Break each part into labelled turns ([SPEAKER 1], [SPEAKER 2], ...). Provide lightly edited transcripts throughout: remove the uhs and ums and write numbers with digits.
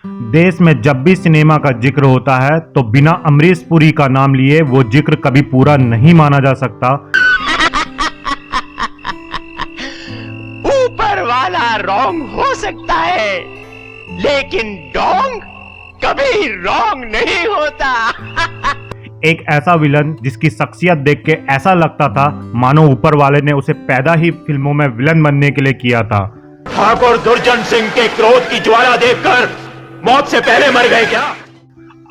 [SPEAKER 1] देश में जब भी सिनेमा का जिक्र होता है तो बिना अमरीश पुरी का नाम लिए वो जिक्र कभी पूरा नहीं माना जा सकता।
[SPEAKER 2] ऊपर वाला रॉन्ग हो सकता है, लेकिन डोंग कभी रॉन्ग नहीं होता।
[SPEAKER 1] एक ऐसा विलन जिसकी शख्सियत देख के ऐसा लगता था मानो ऊपर वाले ने उसे पैदा ही फिल्मों में विलन बनने के लिए किया था।
[SPEAKER 2] ठाकुर दुर्जन सिंह के क्रोध की ज्वाला देखकर मौत से पहले मर गए क्या?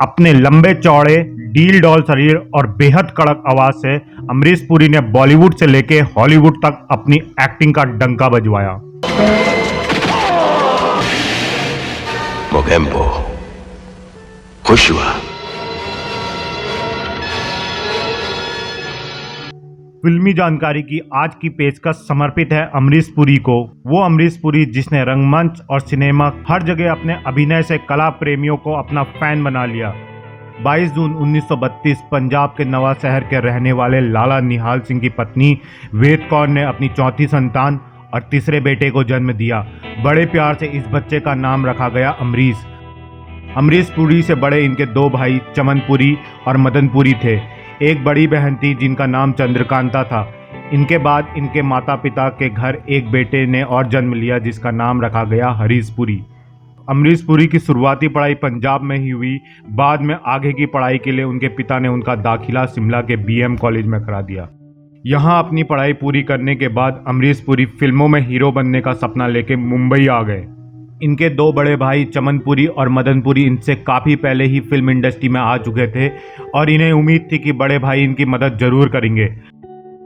[SPEAKER 1] अपने लंबे चौड़े डील डॉल शरीर और बेहद कड़क आवाज से अमरीश पुरी ने बॉलीवुड से लेके हॉलीवुड तक अपनी एक्टिंग का डंका बजवाया।
[SPEAKER 2] मोगेम्बो खुश हुआ।
[SPEAKER 1] फिल्मी जानकारी की आज की पेशकश समर्पित है अमरीश पुरी को। वो अमरीश पुरी जिसने रंगमंच और सिनेमा हर जगह अपने अभिनय से कला प्रेमियों को अपना फैन बना लिया। 22 जून 1932 पंजाब के नवा शहर के रहने वाले लाला निहाल सिंह की पत्नी वेद कौर ने अपनी चौथी संतान और तीसरे बेटे को जन्म दिया। बड़े प्यार से इस बच्चे का नाम रखा गया अमरीश। अमरीश पुरी से बड़े इनके दो भाई चमन पुरी और मदन पुरी थे। एक बड़ी बहन थी जिनका नाम चंद्रकांता था। इनके बाद इनके माता पिता के घर एक बेटे ने और जन्म लिया जिसका नाम रखा गया हरीश पुरी। अमरीश पुरी की शुरुआती पढ़ाई पंजाब में ही हुई। बाद में आगे की पढ़ाई के लिए उनके पिता ने उनका दाखिला शिमला के बीएम कॉलेज में करा दिया। यहाँ अपनी पढ़ाई पूरी करने के बाद अमरीश पुरी फिल्मों में हीरो बनने का सपना लेके मुंबई आ गए। इनके दो बड़े भाई चमन पुरी और मदन पुरी इनसे काफ़ी पहले ही फिल्म इंडस्ट्री में आ चुके थे और इन्हें उम्मीद थी कि बड़े भाई इनकी मदद जरूर करेंगे।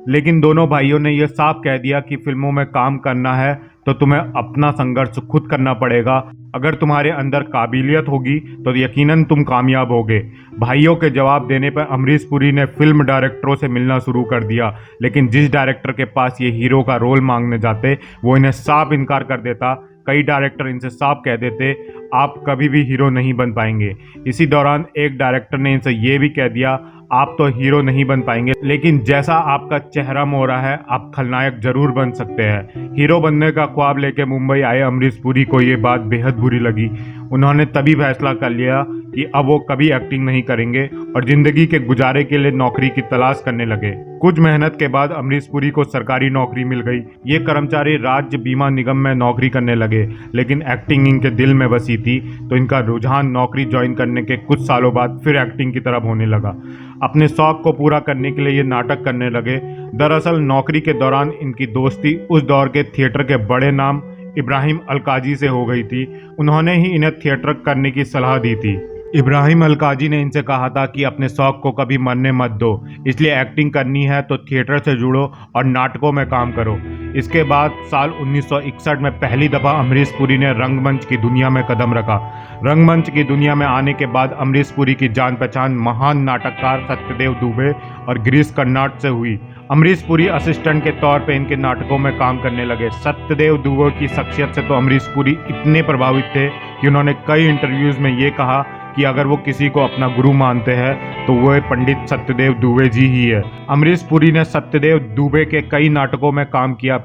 [SPEAKER 1] लेकिन दोनों भाइयों ने यह साफ कह दिया कि फिल्मों में काम करना है तो तुम्हें अपना संघर्ष खुद करना पड़ेगा। अगर तुम्हारे अंदर काबिलियत होगी तो यकीनन तुम कामयाब होगे। भाइयों के जवाब देने पर अमरीश पुरी ने फिल्म डायरेक्टरों से मिलना शुरू कर दिया, लेकिन जिस डायरेक्टर के पास ये हीरो का रोल मांगने जाते वो इन्हें साफ इनकार कर देता। कई डायरेक्टर इनसे साफ कह देते आप कभी भी हीरो नहीं बन पाएंगे। इसी दौरान एक डायरेक्टर ने इनसे ये भी कह दिया आप तो हीरो नहीं बन पाएंगे, लेकिन जैसा आपका चेहरा मोहरा है आप खलनायक जरूर बन सकते हैं। हीरो बनने का ख्वाब लेके मुंबई आए अमरीश पुरी को ये बात बेहद बुरी लगी। उन्होंने तभी फैसला कर लिया कि अब वो कभी एक्टिंग नहीं करेंगे और जिंदगी के गुजारे के लिए नौकरी की तलाश करने लगे। कुछ मेहनत के बाद अमरीश पुरी को सरकारी नौकरी मिल गई। ये कर्मचारी राज्य बीमा निगम में नौकरी करने लगे, लेकिन एक्टिंग इनके दिल में बसी थी तो इनका रुझान नौकरी ज्वाइन करने के कुछ सालों बाद फिर एक्टिंग की तरफ होने लगा। अपने शौक को पूरा करने के लिए ये नाटक करने लगे। दरअसल नौकरी के दौरान इनकी दोस्ती उस दौर के थिएटर के बड़े नाम इब्राहिम अलकाजी से हो गई थी। उन्होंने ही इन्हें थिएटर करने की सलाह दी थी। इब्राहिम अलकाजी ने इनसे कहा था कि अपने शौक को कभी मरने मत दो, इसलिए एक्टिंग करनी है तो थिएटर से जुड़ो और नाटकों में काम करो। इसके बाद साल 1961 में पहली दफ़ा अमरीश पुरी ने रंगमंच की दुनिया में कदम रखा। रंगमंच की दुनिया में आने के बाद अमरीश पुरी की जान पहचान महान नाटककार सत्यदेव दुबे और गिरीश कर्नाड से हुई। अमरीश पुरी असिस्टेंट के तौर पे इनके नाटकों में काम करने लगे। सत्यदेव दुबे की शख्सियत से तो अमरीश पुरी इतने प्रभावित थे कि उन्होंने कई इंटरव्यूज में ये कहा कि अगर वो किसी को अपना गुरु मानते हैं तो वो पंडित सत्यदेव दुबे जी ही है। अमरीश पुरी ने सत्यदेव दुबे के कई नाटकों में काम किया।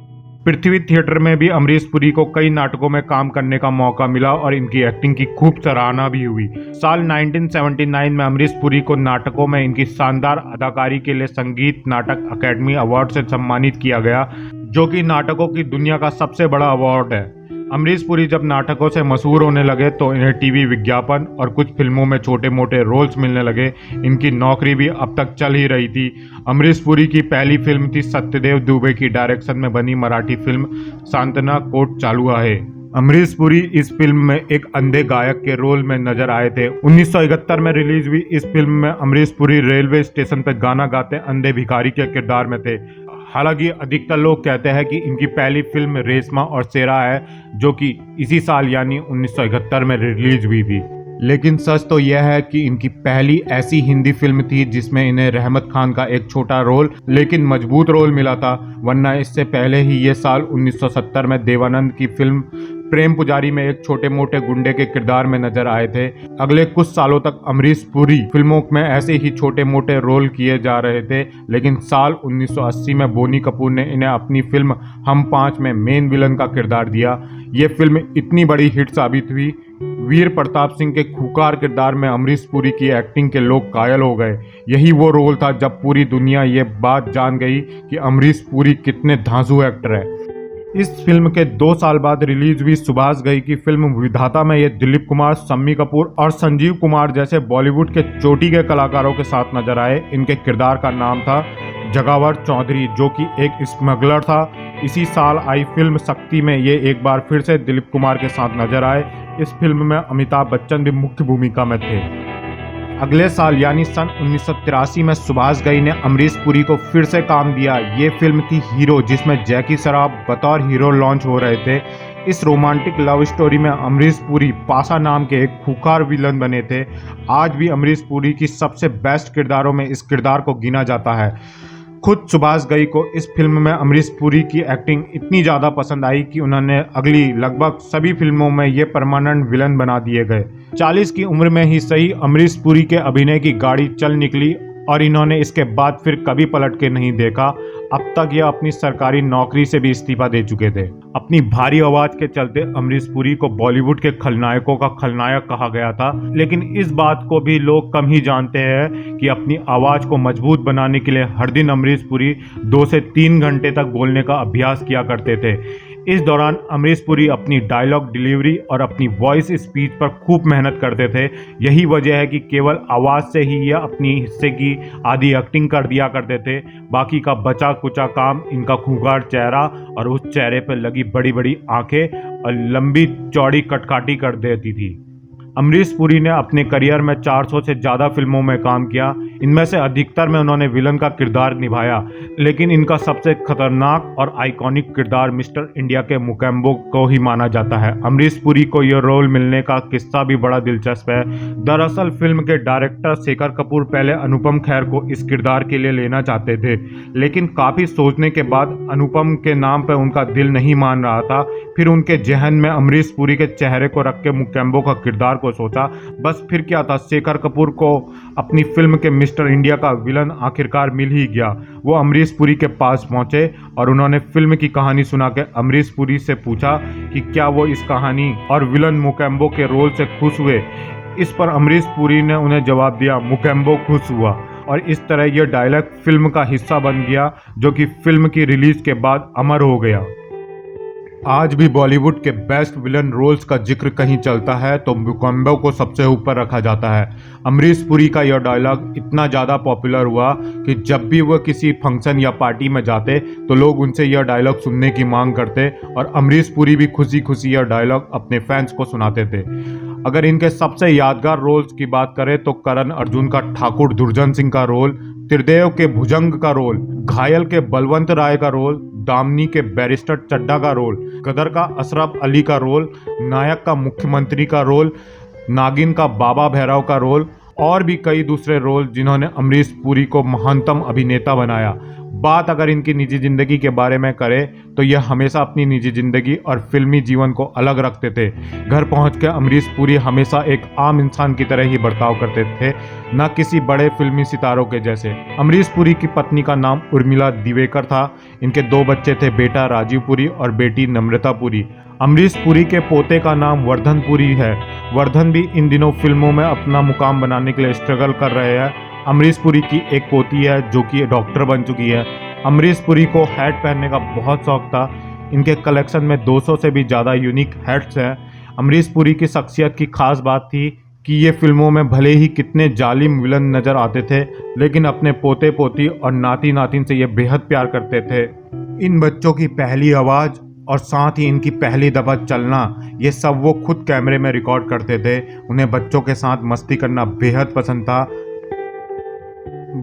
[SPEAKER 1] पृथ्वी थिएटर में भी अमरीश पुरी को कई नाटकों में काम करने का मौका मिला और इनकी एक्टिंग की खूब सराहना भी हुई। साल 1979 में अमरीश पुरी को नाटकों में इनकी शानदार अदाकारी के लिए संगीत नाटक अकेडमी अवार्ड से सम्मानित किया गया, जो कि नाटकों की दुनिया का सबसे बड़ा अवार्ड है। अमरीश पुरी जब नाटकों से मशहूर होने लगे तो इन्हें टीवी विज्ञापन और कुछ फिल्मों में छोटे मोटे रोल्स मिलने लगे। इनकी नौकरी भी अब तक चल ही रही थी। अमरीश पुरी की पहली फिल्म थी सत्यदेव दुबे की डायरेक्शन में बनी मराठी फिल्म सांतना कोट चालुआ है। अमरीश पुरी इस फिल्म में एक अंधे गायक के रोल में नजर आए थे। 1971 में रिलीज हुई इस फिल्म में अमरीश पुरी रेलवे स्टेशन पर गाना गाते अंधे भिखारी के किरदार में थे। हालांकि अधिकतर लोग कहते हैं कि इनकी पहली फिल्म रेशमा और शेरा है, जो कि इसी साल यानी 1971 में रिलीज हुई थी। लेकिन सच तो यह है कि इनकी पहली ऐसी हिंदी फिल्म थी जिसमें इन्हें रहमत खान का एक छोटा रोल लेकिन मजबूत रोल मिला था, वरना इससे पहले ही ये साल 1970 में देवानंद की फिल्म प्रेम पुजारी में एक छोटे मोटे गुंडे के किरदार में नजर आए थे। अगले कुछ सालों तक अमरीश पुरी फिल्मों में ऐसे ही छोटे मोटे रोल किए जा रहे थे, लेकिन साल 1980 में बोनी कपूर ने इन्हें अपनी फिल्म हम 5 में मेन विलन का किरदार दिया। ये फिल्म इतनी बड़ी हिट साबित हुई, वीर प्रताप सिंह के खूंखार किरदार में अमरीश पुरी की एक्टिंग के लोग कायल हो गए। यही वो रोल था जब पूरी दुनिया ये बात जान गई कि अमरीश पुरी कितने धांसू एक्टर है। इस फिल्म के 2 साल बाद रिलीज हुई सुभाष घई की फिल्म विधाता में ये दिलीप कुमार, शम्मी कपूर और संजीव कुमार जैसे बॉलीवुड के चोटी के कलाकारों के साथ नजर आए। इनके किरदार का नाम था जगावर चौधरी, जो कि एक स्मगलर था। इसी साल आई फिल्म शक्ति में ये एक बार फिर से दिलीप कुमार के साथ नजर आए। इस फिल्म में अमिताभ बच्चन भी मुख्य भूमिका में थे। अगले साल यानी सन 1983 में सुभाष घई ने अमरीश पुरी को फिर से काम दिया। ये फिल्म थी हीरो, जिसमें जैकी श्रॉफ बतौर हीरो लॉन्च हो रहे थे। इस रोमांटिक लव स्टोरी में अमरीश पुरी पासा नाम के एक खूंखार विलन बने थे। आज भी अमरीश पुरी की सबसे बेस्ट किरदारों में इस किरदार को गिना जाता है। खुद सुभाष घई को इस फिल्म में अमरीश पुरी की एक्टिंग इतनी ज़्यादा पसंद आई कि उन्होंने अगली लगभग सभी फिल्मों में ये परमानेंट विलन बना दिए गए। 40 की उम्र में ही सही अमरीश पुरी के अभिनय की गाड़ी चल निकली और इन्होंने इसके बाद फिर कभी पलट के नहीं देखा। अब तक यह अपनी सरकारी नौकरी से भी इस्तीफा दे चुके थे। अपनी भारी आवाज के चलते अमरीश पुरी को बॉलीवुड के खलनायकों का खलनायक कहा गया था, लेकिन इस बात को भी लोग कम ही जानते हैं कि अपनी आवाज को मजबूत बनाने के लिए हर दिन अमरीश पुरी 2 से 3 घंटे तक बोलने का अभ्यास किया करते थे। इस दौरान अमरीश पुरी अपनी डायलॉग डिलीवरी और अपनी वॉइस स्पीच पर खूब मेहनत करते थे। यही वजह है कि केवल आवाज़ से ही यह अपनी हिस्से की आधी एक्टिंग कर दिया करते थे। बाकी का बचा कुचा काम इनका खूंखार चेहरा और उस चेहरे पर लगी बड़ी बड़ी आंखें और लंबी चौड़ी कटकाठी कर देती थी। अमरीश पुरी ने अपने करियर में 400 से ज़्यादा फिल्मों में काम किया। इनमें से अधिकतर में उन्होंने विलन का किरदार निभाया, लेकिन इनका सबसे खतरनाक और आइकॉनिक किरदार मिस्टर इंडिया के मुकेम्बो को ही माना जाता है। अमरीश पुरी को यह रोल मिलने का किस्सा भी बड़ा दिलचस्प है। दरअसल फिल्म के डायरेक्टर शेखर कपूर पहले अनुपम खेर को इस किरदार के लिए लेना चाहते थे, लेकिन काफ़ी सोचने के बाद अनुपम के नाम पर उनका दिल नहीं मान रहा था। फिर उनके जहन में अमरीश पुरी के चेहरे को रख के मुकेम्बो का किरदार को सोचा। बस फिर क्या था, शेखर कपूर को अपनी फिल्म के मिस्टर इंडिया का विलन आखिरकार मिल ही गया। वो अमरीश पुरी के पास पहुंचे और उन्होंने फिल्म की कहानी सुना के अमरीश पुरी से पूछा कि क्या वो इस कहानी और विलन मुकेम्बो के रोल से खुश हुए। इस पर अमरीश पुरी ने उन्हें जवाब दिया, मुकेम्बो खुश हुआ। और इस तरह यह डायलॉग फिल्म का हिस्सा बन गया, जो कि फिल्म की रिलीज के बाद अमर हो गया। आज भी बॉलीवुड के बेस्ट विलन रोल्स का जिक्र कहीं चलता है तो मुकेम्बो को सबसे ऊपर रखा जाता है। अमरीश पुरी का यह डायलॉग इतना ज़्यादा पॉपुलर हुआ कि जब भी वह किसी फंक्शन या पार्टी में जाते तो लोग उनसे यह डायलॉग सुनने की मांग करते और अमरीश पुरी भी खुशी खुशी यह डायलॉग अपने फैंस को सुनाते थे। अगर इनके सबसे यादगार रोल्स की बात करें तो करण अर्जुन का ठाकुर दुर्जन सिंह का रोल, त्रिदेव के भुजंग का रोल, घायल के बलवंत राय का रोल, दामनी के बैरिस्टर चड्ढा का रोल, गदर का अशरफ अली का रोल, नायक का मुख्यमंत्री का रोल, नागिन का बाबा भैरव का रोल और भी कई दूसरे रोल जिन्होंने अमरीश पुरी को महानतम अभिनेता बनाया। बात अगर इनकी निजी जिंदगी के बारे में करें तो यह हमेशा अपनी निजी जिंदगी और फिल्मी जीवन को अलग रखते थे। घर पहुंच के अमरीश पुरी हमेशा एक आम इंसान की तरह ही बर्ताव करते थे, न किसी बड़े फिल्मी सितारों के जैसे। अमरीश पुरी की पत्नी का नाम उर्मिला दिवेकर था। इनके 2 बच्चे थे, बेटा राजीव पुरी और बेटी नम्रता पुरी। अमरीश पुरी के पोते का नाम वर्धन पुरी है। वर्धन भी इन दिनों फिल्मों में अपना मुकाम बनाने के लिए स्ट्रगल कर रहे हैं। अमरीश पुरी की एक पोती है जो कि डॉक्टर बन चुकी है। अमरीश पुरी को हैट पहनने का बहुत शौक था। इनके कलेक्शन में 200 से भी ज़्यादा यूनिक हैट्स हैं। अमरीश पुरी की शख्सियत की खास बात थी कि ये फिल्मों में भले ही कितने जालिम विलन नज़र आते थे, लेकिन अपने पोते पोती और नाती नातिन से ये बेहद प्यार करते थे। इन बच्चों की पहली आवाज़ और साथ ही इनकी पहली दफ़ा चलना, ये सब वो खुद कैमरे में रिकॉर्ड करते थे। उन्हें बच्चों के साथ मस्ती करना बेहद पसंद था।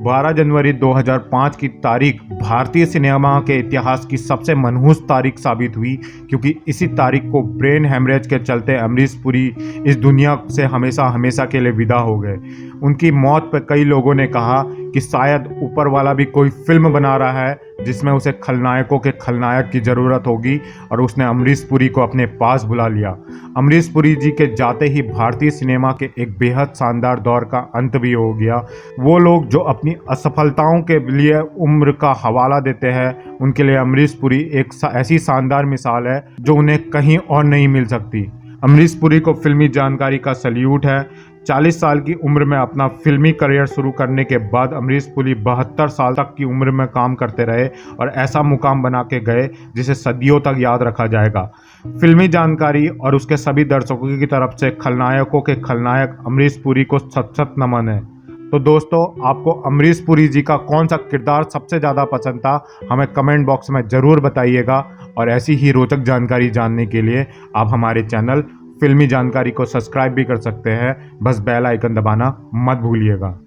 [SPEAKER 1] 12 जनवरी 2005 की तारीख भारतीय सिनेमा के इतिहास की सबसे मनहूस तारीख साबित हुई, क्योंकि इसी तारीख को ब्रेन हेमरेज के चलते अमरीश पुरी इस दुनिया से हमेशा हमेशा के लिए विदा हो गए। उनकी मौत पर कई लोगों ने कहा कि शायद ऊपर वाला भी कोई फिल्म बना रहा है जिसमें उसे खलनायकों के खलनायक की ज़रूरत होगी, और उसने अमरीश पुरी को अपने पास बुला लिया। अमरीश पुरी जी के जाते ही भारतीय सिनेमा के एक बेहद शानदार दौर का अंत भी हो गया। वो लोग जो अपनी असफलताओं के लिए उम्र का हवाला देते हैं, उनके लिए अमरीश पुरी एक ऐसी शानदार मिसाल है जो उन्हें कहीं और नहीं मिल सकती। अमरीश पुरी को फिल्मी जानकारी का सल्यूट है। 40 साल की उम्र में अपना फिल्मी करियर शुरू करने के बाद अमरीश पुरी 72 साल तक की उम्र में काम करते रहे और ऐसा मुकाम बना के गए जिसे सदियों तक याद रखा जाएगा। फिल्मी जानकारी और उसके सभी दर्शकों की तरफ से खलनायकों के खलनायक अमरीश पुरी को सत नमन है। तो दोस्तों, आपको अमरीश पुरी जी का कौन सा किरदार सबसे ज़्यादा पसंद था, हमें कमेंट बॉक्स में ज़रूर बताइएगा। और ऐसी ही रोचक जानकारी जानने के लिए आप हमारे चैनल फिल्मी जानकारी को सब्सक्राइब भी कर सकते हैं। बस बेल आइकन दबाना मत भूलिएगा।